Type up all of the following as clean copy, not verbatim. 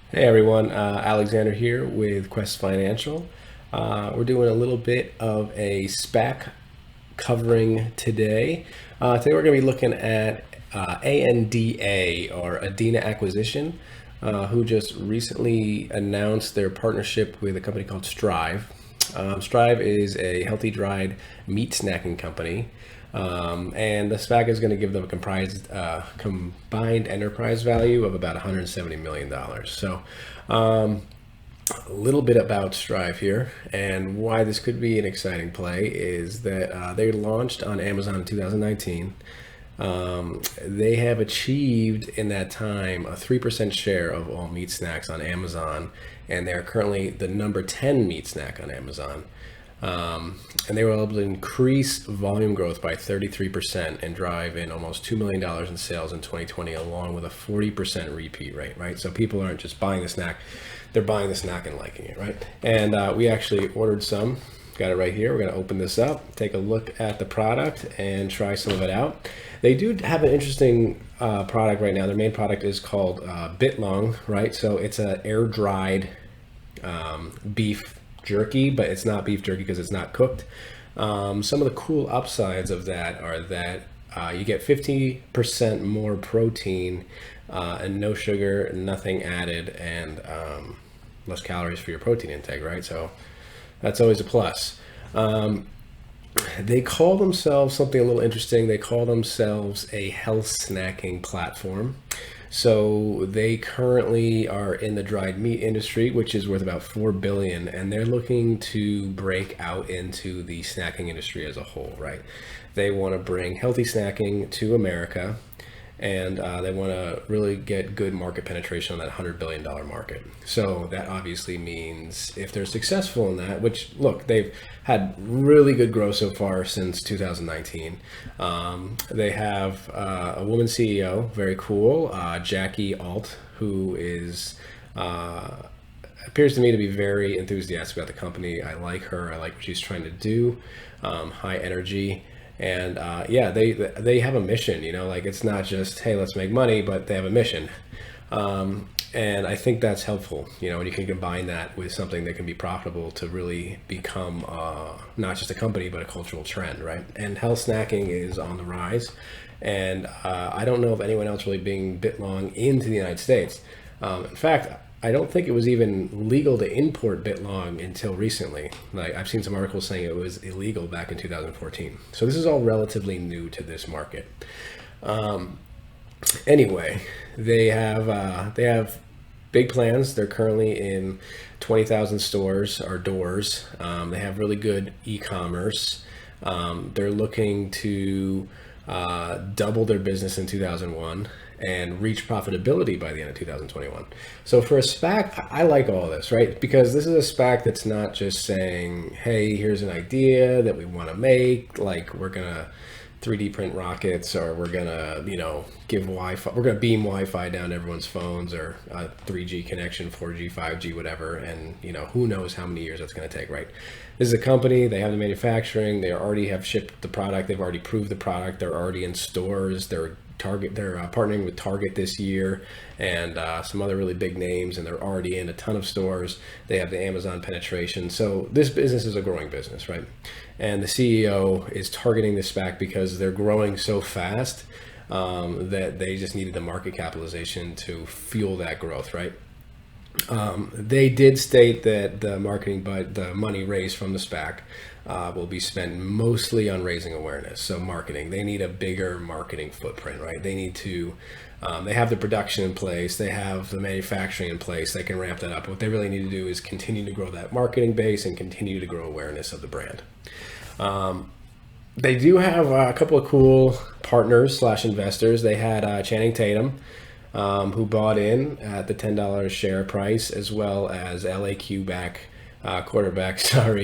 Hey everyone, Alexander here with Quest Financial. We're doing a little bit of a SPAC covering today. Today we're going to be looking at ANDA or Adena Acquisition, who just recently announced their partnership with a company called Stryve. Stryve is a healthy dried meat snacking company. And the SPAC is going to give them a combined enterprise value of about $170 million. So, a little bit about Stryve here and why this could be an exciting play is that they launched on Amazon in 2019. They have achieved in that time a 3% share of all meat snacks on Amazon, and they're currently the number 10 meat snack on Amazon. And they were able to increase volume growth by 33% and drive in almost $2 million in sales in 2020, along with a 40% repeat rate, right? So people aren't just buying the snack, they're buying the snack and liking it, right? And we actually ordered some, got it right here. We're going to open this up, take a look at the product and try some of it out. They do have an interesting product right now. Their main product is called Biltong, right? So it's an air dried beef jerky, but it's not beef jerky because it's not cooked. Some of the cool upsides of that are that you get 50% more protein and no sugar, nothing added, and less calories for your protein intake, right? So that's always a plus. They call themselves something a little interesting. They call themselves a health snacking platform. So they currently are in the dried meat industry, which is worth about 4 billion, and they're looking to break out into the snacking industry as a whole, right? They want to bring healthy snacking to America, and they want to really get good market penetration on that $100 billion market. So that obviously means if they're successful in that, which look, they've had really good growth so far since 2019. They have a woman CEO, very cool, Jackie Alt, who is appears to me to be very enthusiastic about the company. I like her. I like what she's trying to do. High energy. And yeah, they have a mission, you know, like it's not just, hey, let's make money, but they have a mission. And I think that's helpful, you know, and you can combine that with something that can be profitable to really become not just a company, but a cultural trend, right? And health snacking is on the rise. And I don't know of anyone else really being Biltong into the United States. In fact, I don't think it was even legal to import Biltong until recently. Like I've seen some articles saying it was illegal back in 2014. So this is all relatively new to this market. Anyway, they have big plans. They're currently in 20,000 stores or doors. They have really good e-commerce. They're looking to double their business in 2001 and reach profitability by the end of 2021. So for a SPAC, I like all this, right? Because this is a SPAC that's not just saying, hey, here's an idea that we want to make, like we're going to 3D print rockets, or we're going to, you know, give Wi-Fi, we're going to beam Wi-Fi down to everyone's phones, or a 3G connection, 4G, 5G, whatever. And, you know, who knows how many years that's going to take, right? This is a company, they have the manufacturing, they already have shipped the product, they've already proved the product, they're already in stores, they're partnering with Target this year and some other really big names, and they're already in a ton of stores. They have the Amazon penetration. So this business is a growing business, right? And the CEO is targeting this SPAC because they're growing so fast that they just needed the market capitalization to fuel that growth, right? They did state that the marketing, but the money raised from the SPAC will be spent mostly on raising awareness. So marketing, they need a bigger marketing footprint, right? They need to, they have the production in place, they have the manufacturing in place, they can ramp that up. What they really need to do is continue to grow that marketing base and continue to grow awareness of the brand. They do have a couple of cool partners / investors. They had Channing Tatum, who bought in at the $10 share price, as well as LAQ quarterback,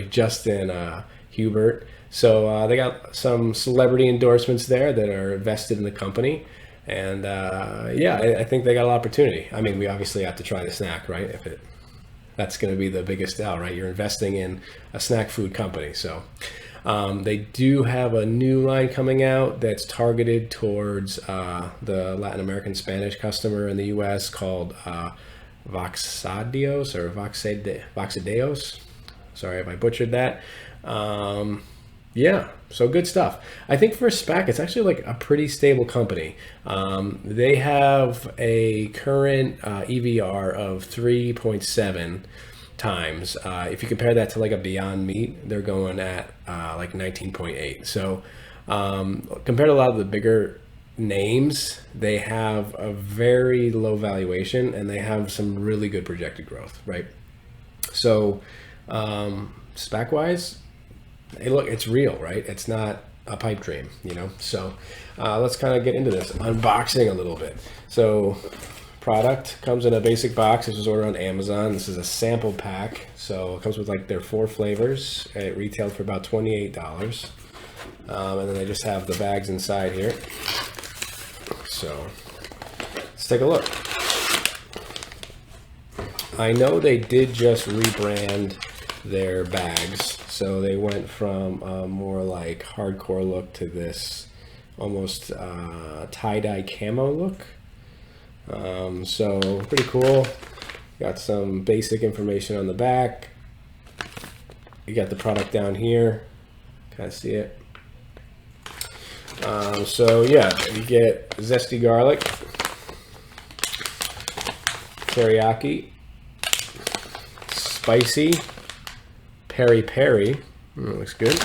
Justin Hubert. So they got some celebrity endorsements there that are vested in the company. And yeah, I think they got an opportunity. I mean, we obviously have to try the snack, right? That's going to be the biggest sell, right? You're investing in a snack food company. So they do have a new line coming out that's targeted towards the Latin American Spanish customer in the US called Voxadios or Voxadeos. Sorry if I butchered that. Yeah, so good stuff. I think for a SPAC, it's actually like a pretty stable company. They have a current EVR of 3.7 times. If you compare that to like a Beyond Meat, they're going at like 19.8. So compared to a lot of the bigger names, they have a very low valuation and they have some really good projected growth, right? So SPAC wise, hey, look, it's real, right? It's not a pipe dream, you know? So let's kind of get into this unboxing a little bit. So product comes in a basic box. This was ordered on Amazon. This is a sample pack. So it comes with like their 4 flavors. It retailed for about $28. And then they just have the bags inside here. So let's take a look. I know they did just rebrand their bags. So they went from a more like hardcore look to this almost tie-dye camo look. So pretty cool. Got some basic information on the back. You got the product down here. Kind of see it. So yeah, you get zesty garlic, teriyaki, spicy, peri peri, looks good,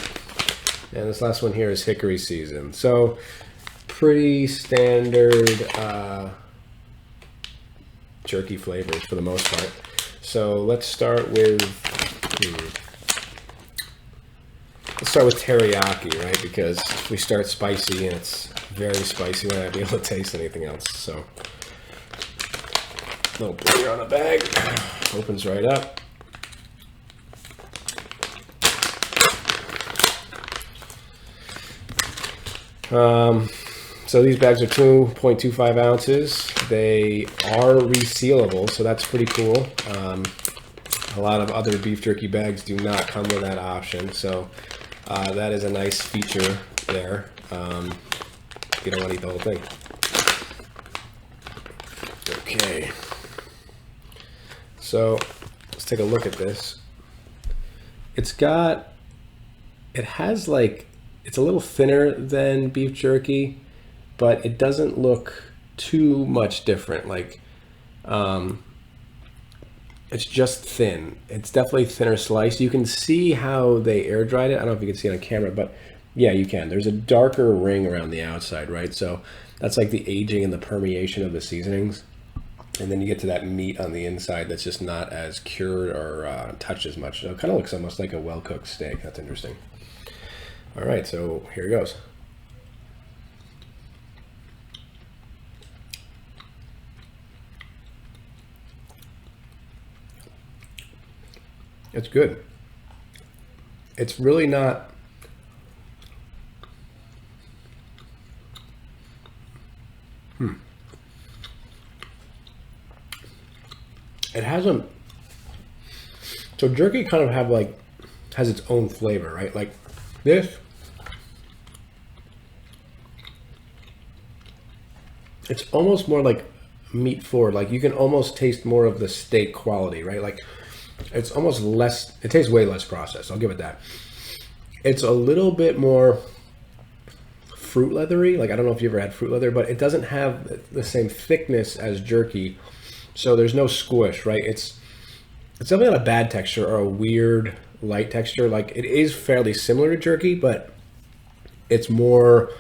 and this last one here is hickory season. So pretty standard jerky flavors for the most part. So let's start with teriyaki, right? Because if we start spicy and it's very spicy, we're not gonna be able to taste anything else. So a little beer on the bag, opens right up. So these bags are 2.25 ounces. They are resealable, so that's pretty cool. A lot of other beef jerky bags do not come with that option, so that is a nice feature there. You don't want to eat the whole thing. Okay, so let's take a look at this. It's a little thinner than beef jerky, but it doesn't look too much different. Like, it's just thin. It's definitely thinner sliced. You can see how they air dried it. I don't know if you can see it on camera, but yeah, you can. There's a darker ring around the outside, right? So that's like the aging and the permeation of the seasonings. And then you get to that meat on the inside that's just not as cured or touched as much. So it kind of looks almost like a well-cooked steak. That's interesting. All right, so here it goes. It's good. It's really not. It hasn't. So jerky kind of has its own flavor, right? Like this. It's almost more like meat forward. Like you can almost taste more of the steak quality, right? Like it's almost less, it tastes way less processed. I'll give it that. It's a little bit more fruit leathery. Like I don't know if you ever had fruit leather, but it doesn't have the same thickness as jerky. So there's no squish, right? It's definitely not a bad texture or a weird light texture. Like it is fairly similar to jerky, but it's more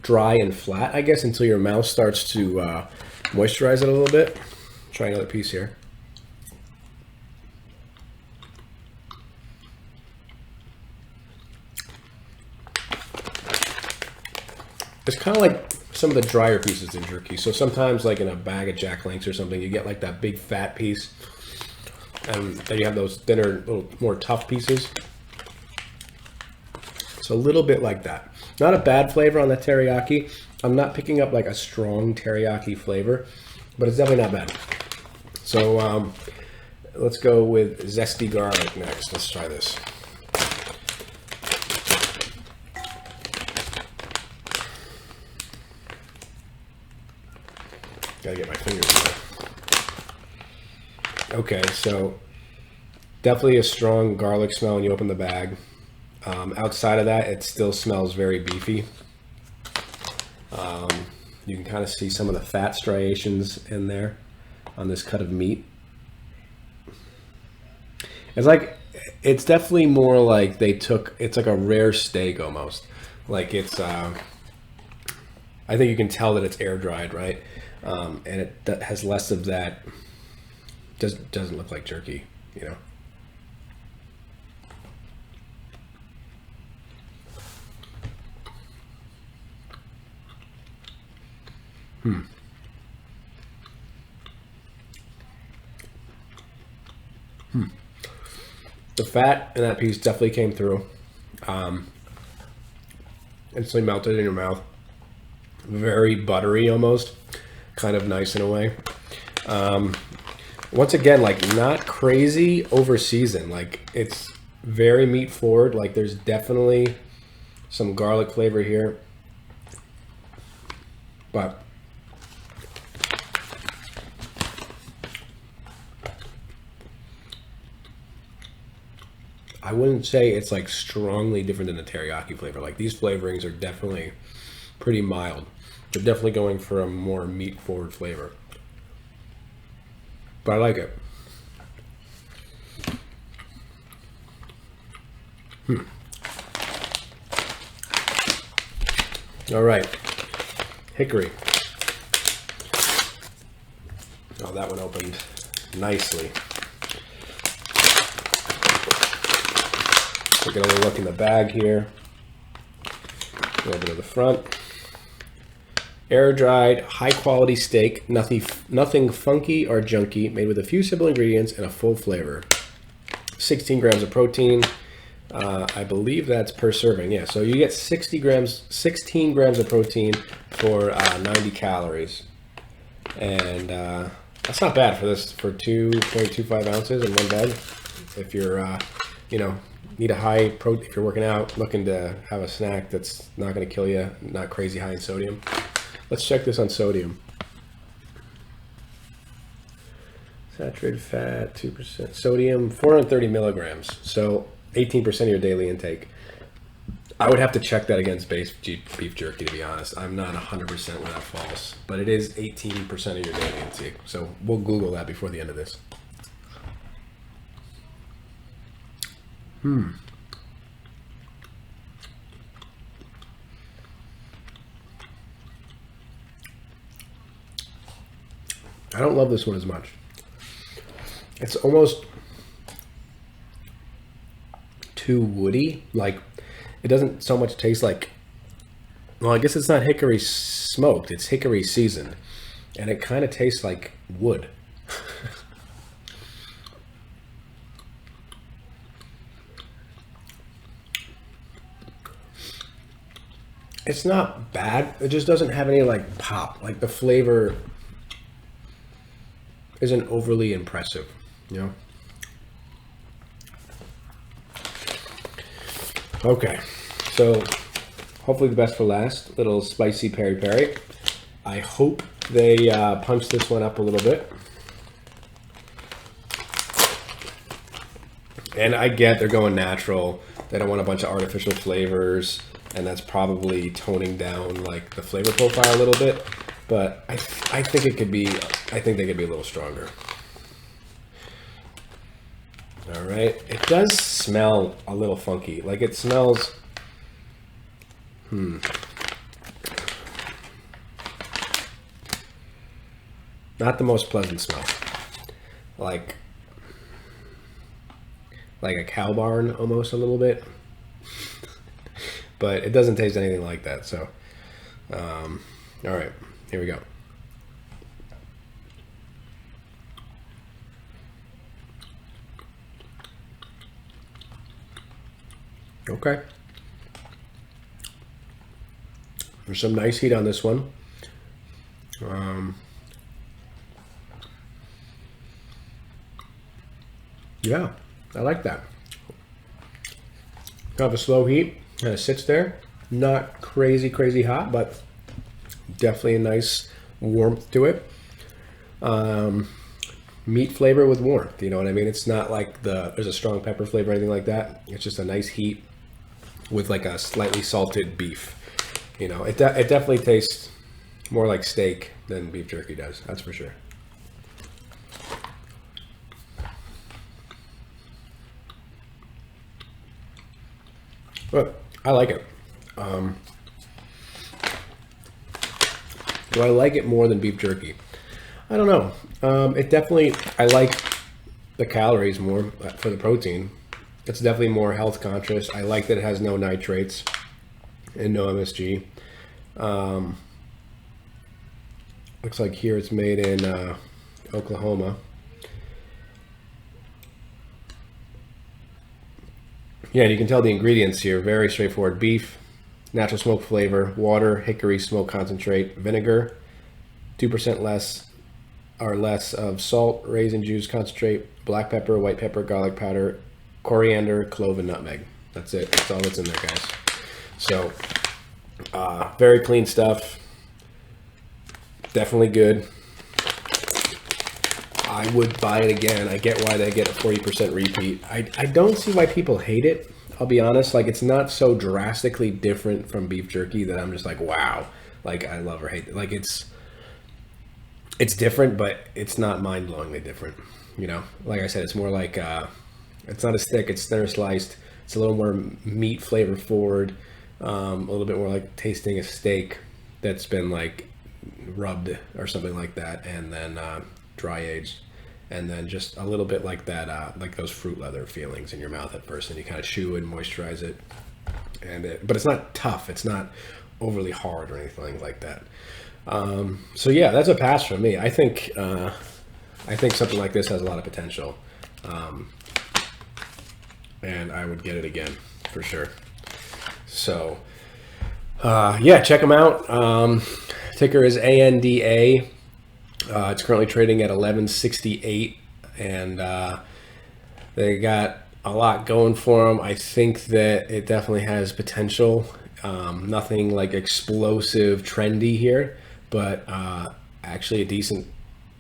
dry and flat, I guess, until your mouth starts to moisturize it a little bit. Try another piece here. It's kind of like some of the drier pieces in jerky. So sometimes like in a bag of Jack Links or something, you get like that big fat piece. And then you have those thinner, little more tough pieces. So a little bit like that. Not a bad flavor on the teriyaki. I'm not picking up like a strong teriyaki flavor, but it's definitely not bad. So let's go with zesty garlic next. Let's try this. Gotta get my fingers in there. Okay, so definitely a strong garlic smell when you open the bag. Outside of that, it still smells very beefy. You can kind of see some of the fat striations in there on this cut of meat. It's definitely more like it's like a rare steak almost. Like I think you can tell that it's air dried, right? And it has less of that, doesn't look like jerky, you know? The fat in that piece definitely came through. Instantly melted in your mouth. Very buttery almost. Kind of nice in a way. Once again, like not crazy over seasoned. Like it's very meat forward. Like there's definitely some garlic flavor here. But I wouldn't say it's like strongly different than the teriyaki flavor. Like these flavorings are definitely pretty mild. They're definitely going for a more meat forward flavor. But I like it. All right. Hickory. Oh, that one opened nicely. Take another look in the bag here. A little bit of the front. Air dried, high quality steak, nothing funky or junky, made with a few simple ingredients and a full flavor. 16 grams of protein. I believe that's per serving. Yeah, so you get 16 grams of protein for 90 calories. And that's not bad for 2.25 ounces in one bag. If you're, need a high protein, if you're working out, looking to have a snack that's not going to kill you, not crazy high in sodium. Let's check this on sodium. Saturated fat, 2%. Sodium, 430 milligrams. So 18% of your daily intake. I would have to check that against beef jerky, to be honest. I'm not 100% where that falls. But it is 18% of your daily intake. So we'll Google that before the end of this. I don't love this one as much. It's almost too woody. Like, it doesn't so much taste like, well, I guess it's not hickory smoked, it's hickory seasoned. And it kind of tastes like wood. It's not bad. It just doesn't have any like pop. Like the flavor isn't overly impressive, you know? Okay, so hopefully the best for last. Little spicy peri peri. I hope they punch this one up a little bit. And I get they're going natural. They don't want a bunch of artificial flavors, and that's probably toning down like the flavor profile a little bit. But I think it could be. I think they could be a little stronger. All right, it does smell a little funky. Like it smells. Not the most pleasant smell. Like a cow barn almost a little bit. But it doesn't taste anything like that. So, all right, here we go. Okay. There's some nice heat on this one. Yeah, I like that. Kind of a slow heat. Kind of sits there. Not crazy hot, but definitely a nice warmth to it. meat flavor with warmth. You know what I mean? It's not like there's a strong pepper flavor or anything like that. It's just a nice heat with like a slightly salted beef. You know, it definitely tastes more like steak than beef jerky does. That's for sure. But I like it. Do I like it more than beef jerky? I don't know. It definitely, I like the calories more for the protein. It's definitely more health conscious. I like that it has no nitrates and no MSG. Looks like here it's made in Oklahoma. Yeah, and you can tell the ingredients here. Very straightforward. Beef, natural smoke flavor, water, hickory smoke concentrate, vinegar, 2% less of salt, raisin juice concentrate, black pepper, white pepper, garlic powder, coriander, clove, and nutmeg. That's it. That's all that's in there, guys. So, very clean stuff. Definitely good. I would buy it again. I get why they get a 40% repeat. I don't see why people hate it. I'll be honest. Like, it's not so drastically different from beef jerky that I'm just like, wow. Like, I love or hate it. Like, it's different, but it's not mind-blowingly different. You know, like I said, it's more like it's not as thick. It's thinner sliced. It's a little more meat flavor forward. A little bit more like tasting a steak that's been like rubbed or something like that, and then dry aged, and then just a little bit like that, like those fruit leather feelings in your mouth at first, and you kind of chew and moisturize it, but it's not tough. It's not overly hard or anything like that. So yeah, that's a pass for me. I think something like this has a lot of potential, and I would get it again for sure. So yeah, check them out. Ticker is ANDA. It's currently trading at 1168, and they got a lot going for them. I think that it definitely has potential. Nothing like explosive trendy here, but actually a decent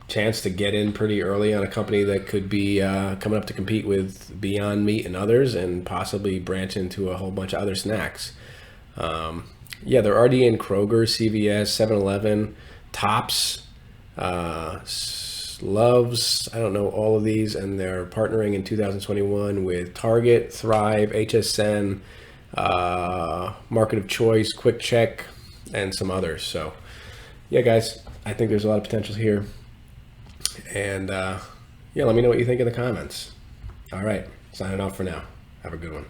chance to get in pretty early on a company that could be coming up to compete with Beyond Meat and others, and possibly branch into a whole bunch of other snacks. Yeah, they're already in Kroger, CVS, 7-Eleven, Tops, Loves. I don't know all of these, and they're partnering in 2021 with Target, Stryve, HSN, Market of Choice, Quick Check, and some others. So yeah, guys, I think there's a lot of potential here, and yeah, let me know what you think in the comments. All right, signing off for now. Have a good one.